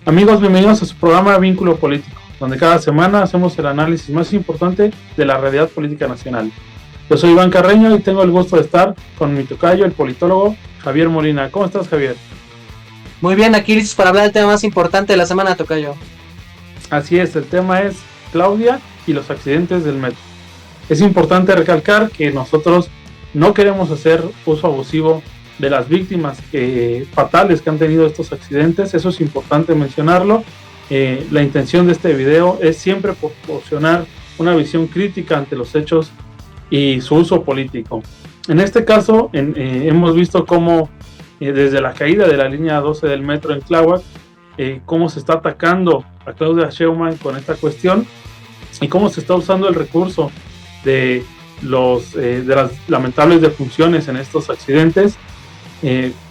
Amigos, bienvenidos a su programa Vínculo Político, donde cada semana hacemos el análisis más importante de la realidad política nacional. Yo soy Iván Carreño y tengo el gusto de estar con mi tocayo, el politólogo Javier Molina. ¿Cómo estás, Javier? Muy bien, aquí listos para hablar del tema más importante de la semana, tocayo. Así es, el tema es Claudia y los accidentes del metro. Es importante recalcar que nosotros no queremos hacer uso abusivo de las víctimas fatales que han tenido estos accidentes. Eso es importante mencionarlo. La intención de este video es siempre proporcionar una visión crítica ante los hechos y su uso político. En este caso, hemos visto cómo desde la caída de la línea 12 del metro en Tláhuac, cómo se está atacando a Claudia Sheinbaum con esta cuestión y cómo se está usando el recurso de las lamentables defunciones en estos accidentes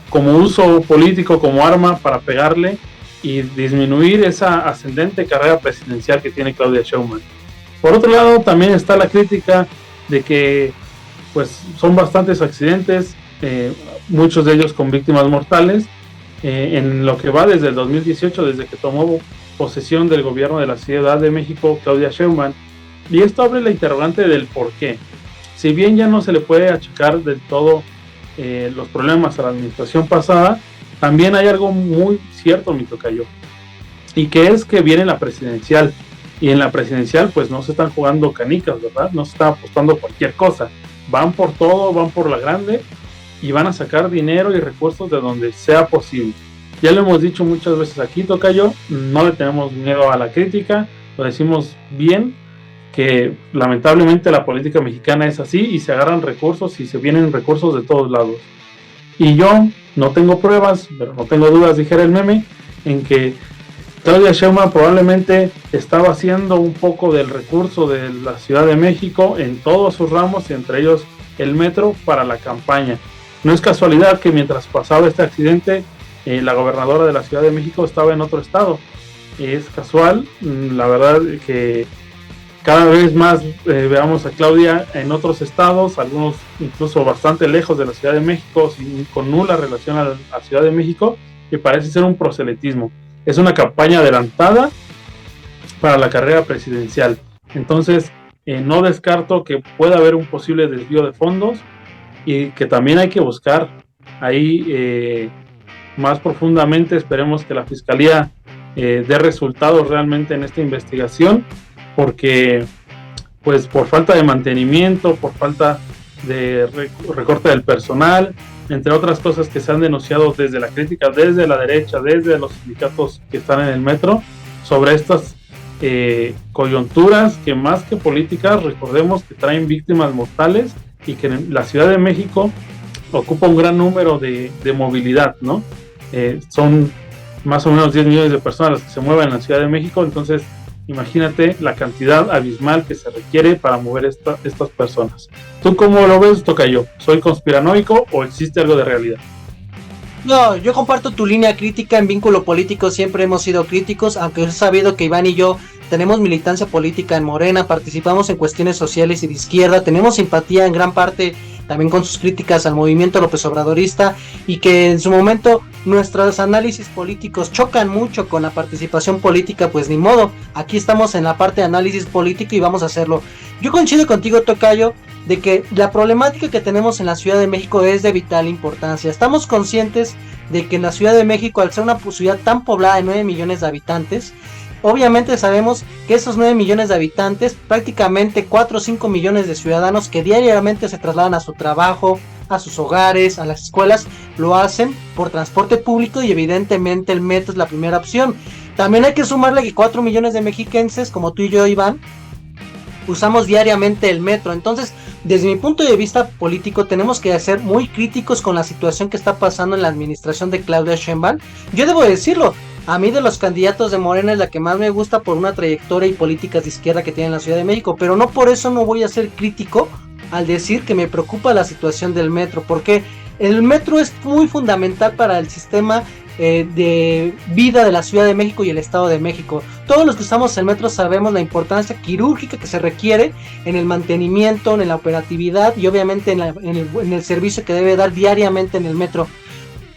como uso político, como arma para pegarle y disminuir esa ascendente carrera presidencial que tiene Claudia Sheinbaum. Por otro lado, también está la crítica de que pues son bastantes accidentes, muchos de ellos con víctimas mortales, en lo que va desde el 2018, desde que tomó posesión del gobierno de la Ciudad de México Claudia Sheinbaum. Y esto abre la interrogante del por qué. Si bien ya no se le puede achacar del todo los problemas a la administración pasada, también hay algo muy cierto, mi tocayo, y que es que viene la presidencial, y en la presidencial pues no se están jugando canicas, ¿verdad? No se está apostando cualquier cosa, van por todo, van por la grande, y van a sacar dinero y recursos de donde sea posible. Ya lo hemos dicho muchas veces aquí, tocayo, no le tenemos miedo a la crítica, lo decimos bien, que lamentablemente la política mexicana es así y se agarran recursos y se vienen recursos de todos lados. Y yo no tengo pruebas, pero no tengo dudas, dijera el meme, en que Claudia Sheinbaum probablemente estaba haciendo un poco del recurso de la Ciudad de México en todos sus ramos, y entre ellos el metro, para la campaña. No es casualidad que mientras pasaba este accidente, la gobernadora de la Ciudad de México estaba en otro estado. Es casual, la verdad que cada vez más veamos a Claudia en otros estados, algunos incluso bastante lejos de la Ciudad de México, con nula relación a la Ciudad de México, que parece ser un proselitismo. Es una campaña adelantada para la carrera presidencial. Entonces, no descarto que pueda haber un posible desvío de fondos y que también hay que buscar ahí más profundamente. Esperemos que la Fiscalía dé resultados realmente en esta investigación, porque pues por falta de mantenimiento, por falta de recorte del personal, entre otras cosas que se han denunciado desde la crítica, desde la derecha, desde los sindicatos que están en el metro, sobre estas coyunturas que más que políticas, recordemos que traen víctimas mortales y que en la Ciudad de México ocupa un gran número de movilidad, ¿no? Son más o menos 10 millones de personas las que se mueven en la Ciudad de México, entonces imagínate la cantidad abismal que se requiere para mover estas personas. ¿Tú cómo lo ves, tocayo? ¿Soy conspiranoico o existe algo de realidad? No, yo comparto tu línea crítica. En Vínculo Político siempre hemos sido críticos, aunque es sabido que Iván y yo tenemos militancia política en Morena, participamos en cuestiones sociales y de izquierda, tenemos simpatía en gran parte también con sus críticas al movimiento López Obradorista, y que en su momento nuestros análisis políticos chocan mucho con la participación política. Pues ni modo, aquí estamos en la parte de análisis político y vamos a hacerlo. Yo coincido contigo, tocayo, de que la problemática que tenemos en la Ciudad de México es de vital importancia. Estamos conscientes de que en la Ciudad de México, al ser una ciudad tan poblada de 9 millones de habitantes, obviamente sabemos que esos 9 millones de habitantes, prácticamente 4 o 5 millones de ciudadanos que diariamente se trasladan a su trabajo, a sus hogares, a las escuelas, lo hacen por transporte público, y evidentemente el metro es la primera opción. También hay que sumarle que 4 millones de mexiquenses, como tú y yo, Iván, usamos diariamente el metro. Entonces, desde mi punto de vista político, tenemos que ser muy críticos con la situación que está pasando en la administración de Claudia Sheinbaum. Yo debo decirlo, a mí de los candidatos de Morena es la que más me gusta por una trayectoria y políticas de izquierda que tiene en la Ciudad de México, pero no por eso no voy a ser crítico al decir que me preocupa la situación del metro, porque el metro es muy fundamental para el sistema de vida de la Ciudad de México y el Estado de México. Todos los que usamos el metro sabemos la importancia quirúrgica que se requiere en el mantenimiento, en la operatividad y obviamente en el servicio que debe dar diariamente en el metro.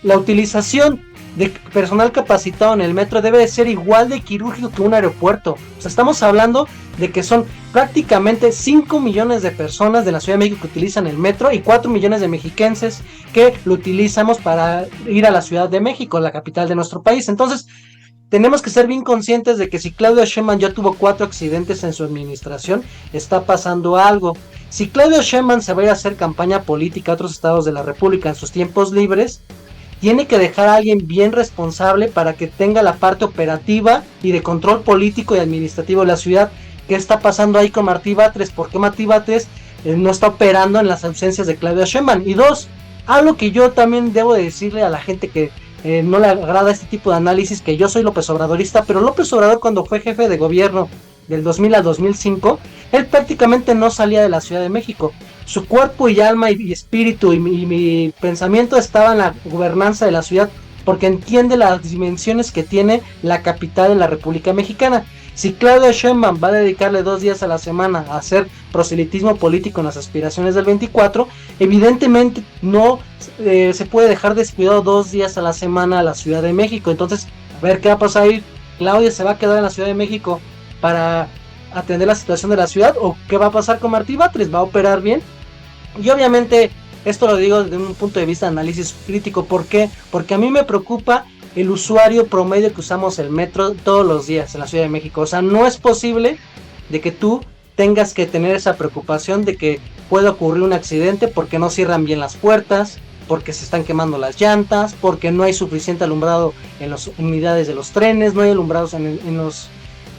La utilización de personal capacitado en el metro debe de ser igual de quirúrgico que un aeropuerto. O sea, estamos hablando de que son prácticamente 5 millones de personas de la Ciudad de México que utilizan el metro y 4 millones de mexiquenses que lo utilizamos para ir a la Ciudad de México, la capital de nuestro país. Entonces, tenemos que ser bien conscientes de que si Claudia Sheinbaum ya tuvo 4 accidentes en su administración, está pasando algo. Si Claudia Sheinbaum se va a ir a hacer campaña política a otros estados de la República en sus tiempos libres, tiene que dejar a alguien bien responsable para que tenga la parte operativa y de control político y administrativo de la ciudad. ¿Qué está pasando ahí con Martí Batres? ¿Por qué Martí Batres no está operando en las ausencias de Claudia Sheinbaum? Y dos, algo que yo también debo de decirle a la gente que no le agrada este tipo de análisis, que yo soy López Obradorista, pero López Obrador cuando fue jefe de gobierno del 2000 al 2005, él prácticamente no salía de la Ciudad de México. Su cuerpo y alma y espíritu y mi pensamiento estaba en la gobernanza de la ciudad, porque entiende las dimensiones que tiene la capital de la República Mexicana. Si Claudia Sheinbaum va a dedicarle 2 días a la semana a hacer proselitismo político en las aspiraciones del 24, evidentemente no se puede dejar descuidado 2 días a la semana a la Ciudad de México. Entonces, a ver qué va a pasar ahí. Claudia se va a quedar en la Ciudad de México para atender la situación de la ciudad, o qué va a pasar con Martí Batres, va a operar bien. Y obviamente esto lo digo desde un punto de vista de análisis crítico. ¿Por qué? Porque a mí me preocupa el usuario promedio que usamos el metro todos los días en la Ciudad de México. O sea, no es posible de que tú tengas que tener esa preocupación de que pueda ocurrir un accidente porque no cierran bien las puertas, porque se están quemando las llantas, porque no hay suficiente alumbrado en las unidades de los trenes, no hay alumbrados en los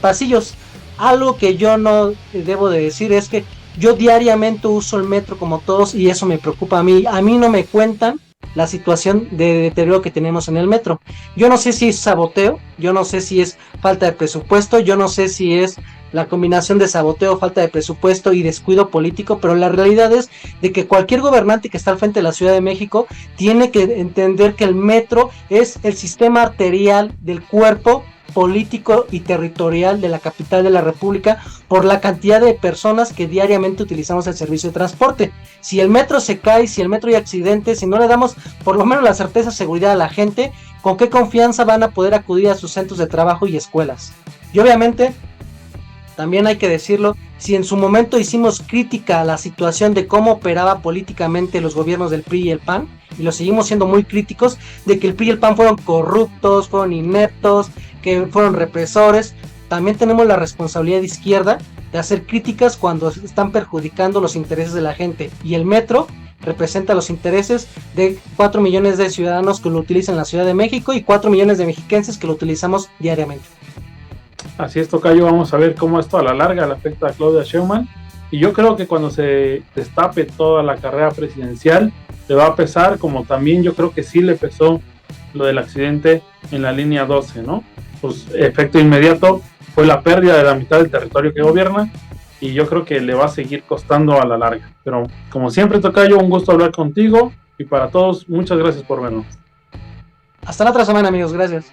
pasillos. Algo que yo no debo de decir es que yo diariamente uso el metro como todos y eso me preocupa a mí. A mí no me cuentan la situación de deterioro que tenemos en el metro. Yo no sé si es saboteo, yo no sé si es falta de presupuesto, yo no sé si es la combinación de saboteo, falta de presupuesto y descuido político, pero la realidad es de que cualquier gobernante que está al frente de la Ciudad de México tiene que entender que el metro es el sistema arterial del cuerpo político y territorial de la capital de la República por la cantidad de personas que diariamente utilizamos el servicio de transporte. Si el metro se cae, si el metro hay accidentes, si no le damos por lo menos la certeza, seguridad a la gente, ¿con qué confianza van a poder acudir a sus centros de trabajo y escuelas? Y obviamente, también hay que decirlo, si en su momento hicimos crítica a la situación de cómo operaba políticamente los gobiernos del PRI y el PAN, y lo seguimos siendo muy críticos, de que el PRI y el PAN fueron corruptos, fueron ineptos, que fueron represores, también tenemos la responsabilidad de izquierda de hacer críticas cuando están perjudicando los intereses de la gente, y el metro representa los intereses de 4 millones de ciudadanos que lo utilizan en la Ciudad de México y 4 millones de mexiquenses que lo utilizamos diariamente. Así es, tocayo, vamos a ver cómo esto a la larga le afecta a Claudia Sheinbaum, y yo creo que cuando se destape toda la carrera presidencial le va a pesar, como también yo creo que sí le pesó lo del accidente en la línea 12, ¿no? Pues efecto inmediato fue la pérdida de la mitad del territorio que gobierna, y yo creo que le va a seguir costando a la larga. Pero como siempre, tocayo, un gusto hablar contigo, y para todos, muchas gracias por vernos. Hasta la otra semana, amigos, gracias.